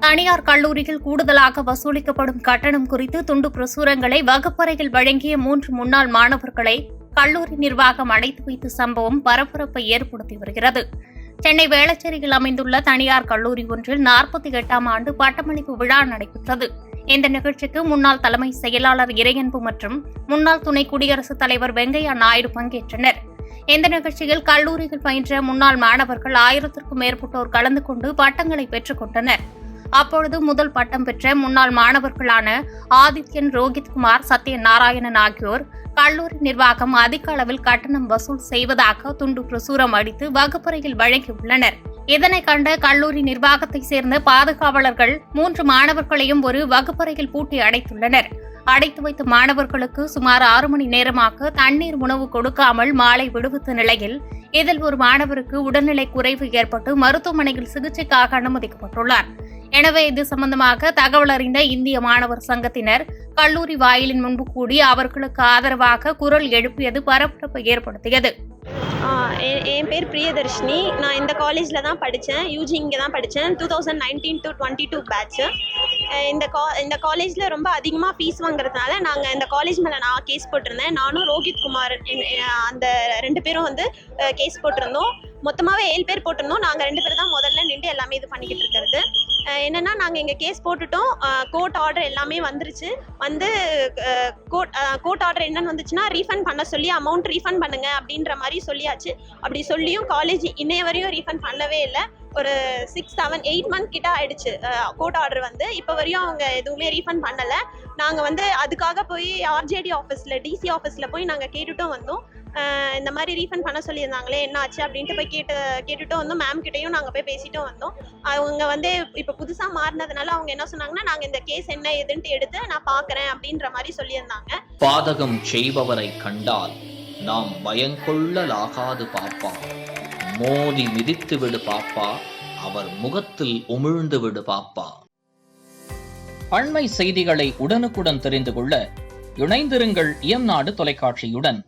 தனியார் கல்லூரியில் கூடுதலாக வசூலிக்கப்படும் கட்டணம் குறித்து துண்டு பிரசுரங்களை வகுப்பறையில் வழங்கிய 3 முன்னாள் மாணவர்களை கல்லூரி நிர்வாகம் அடைத்து வைத்த சம்பவம் பரபரப்பை ஏற்படுத்தி வருகிறது. சென்னை வேளச்சேரியில் அமைந்துள்ள தனியார் கல்லூரி ஒன்றில் 48ஆம் ஆண்டு பட்டமளிப்பு விழா நடைபெற்றது. இந்த நிகழ்ச்சிக்கு முன்னாள் தலைமை செயலாளர் இறையன்பு மற்றும் முன்னாள் துணை குடியரசுத் தலைவர் வெங்கையா நாயுடு பங்கேற்றனர். இந்த நிகழ்ச்சியில் கல்லூரியில் பயின்ற முன்னாள் மாணவர்கள் 1000க்கும் மேற்பட்டோர் கலந்து கொண்டு பட்டங்களை பெற்றுக் கொண்டனர். அப்பொழுது முதல் பட்டம் பெற்ற முன்னாள் மாணவர்களான ஆதித்யன், ரோஹித்குமார், சத்யநாராயணன் ஆகியோர் கல்லூரி நிர்வாகம் அதிக அளவில் கட்டணம் வசூல் செய்வதாக துண்டு பிரசுரம் அடித்து வகுப்பறையில் வழங்கியுள்ளனர். இதனை கண்ட கல்லூரி நிர்வாகத்தை சேர்ந்த பாதுகாவலர்கள் 3 மாணவர்களையும் ஒரு வகுப்பறையில் பூட்டி அடைத்துள்ளனர். அடைத்து வைத்த மாணவர்களுக்கு சுமார் 6 மணி நேரமாக தண்ணீர், உணவு கொடுக்காமல் மாலை விடுவித்த நிலையில் இதில் ஒரு மாணவருக்கு உடல்நிலை குறைவு ஏற்பட்டு மருத்துவமனையில் சிகிச்சைக்காக அனுமதிக்கப்பட்டுள்ளார். எனவே இது சம்பந்தமாக தகவல் அறிந்த இந்திய மாணவர் சங்கத்தினர் கல்லூரி வாயிலின் முன்பு கூடி அவர்களுக்கு ஆதரவாக குரல் எழுப்பியது பரபரப்பை ஏற்படுத்தியது. என் பேர் பிரியதர்ஷினி. நான் இந்த காலேஜில் தான் படித்தேன். யூஜி இங்கே தான் படித்தேன். 2019 to 22 பேட்ச். இந்த காலேஜில் ரொம்ப அதிகமாக ஃபீஸ் வாங்குறதுனால நாங்கள் இந்த காலேஜ் மேலே நான் கேஸ் போட்டிருந்தேன். நானும் ரோஹித்குமார் அந்த 2 பேரும் வந்து கேஸ் போட்டிருந்தோம். மொத்தமாகவே 7 பேர் போட்டிருந்தோம். நாங்கள் 2 பேர் தான் முதல்ல நின்று எல்லாமே இது பண்ணிக்கிட்டு இருக்கிறது. என்னென்னா நாங்கள் இங்கே கேஸ் போட்டுட்டோம். கோர்ட் ஆர்டர் எல்லாமே வந்துருச்சு. வந்து கோர்ட் ஆர்டர் என்னென்னு வந்துச்சுன்னா ரீஃபண்ட் பண்ண சொல்லி அமௌண்ட் ரீஃபண்ட் பண்ணுங்க அப்படின்ற மாதிரி சொல்லியாச்சு. அப்படி சொல்லியும் காலேஜ் இன்னைய வரையும் ரீஃபண்ட் பண்ணவே இல்லை. ஒரு 6, 7, 8 மந்த் கிட்ட ஆயிடுச்சு கோர்ட் ஆர்டர் வந்து. இப்போ வரையும் அவங்க எதுவுமே ரீஃபண்ட் பண்ணலை. நாங்கள் வந்து அதுக்காக போய் ஆர்ஜேடி ஆஃபீஸில், டிசி ஆஃபீஸில் போய் நாங்கள் கேட்டுட்டும் வந்தோம். இந்த மாதிரி ரீஃபண்ட் பண்ண சொல்லியிருந்தாங்களே என்ன ஆச்சு அப்படின்ட்டு போய் கேட்டுட்டும் வந்தோம். மேம் கிட்டையும் நாங்கள் போய் பேசிட்டும் வந்தோம். அவங்க வந்து இப்போ புதுசாக மாறினதுனால அவங்க என்ன சொன்னாங்கன்னா, நாங்கள் இந்த கேஸ் என்ன ஏதுன்ட்டு எடுத்து நான் பார்க்குறேன் அப்படின்ற மாதிரி சொல்லியிருந்தாங்க. பாதகம் செய்பவரை கண்டால் நாம் பயங்கொள்ளலாகாது பாப்பா, மோதி மிதித்து விடு பாப்பா, அவர் முகத்தில் உமிழ்ந்து விடு பாப்பா. அண்மை செய்திகளை உடனுக்குடன் தெரிந்து கொள்ள இணைந்திருங்கள் இயம்நாடு தொலைக்காட்சியுடன்.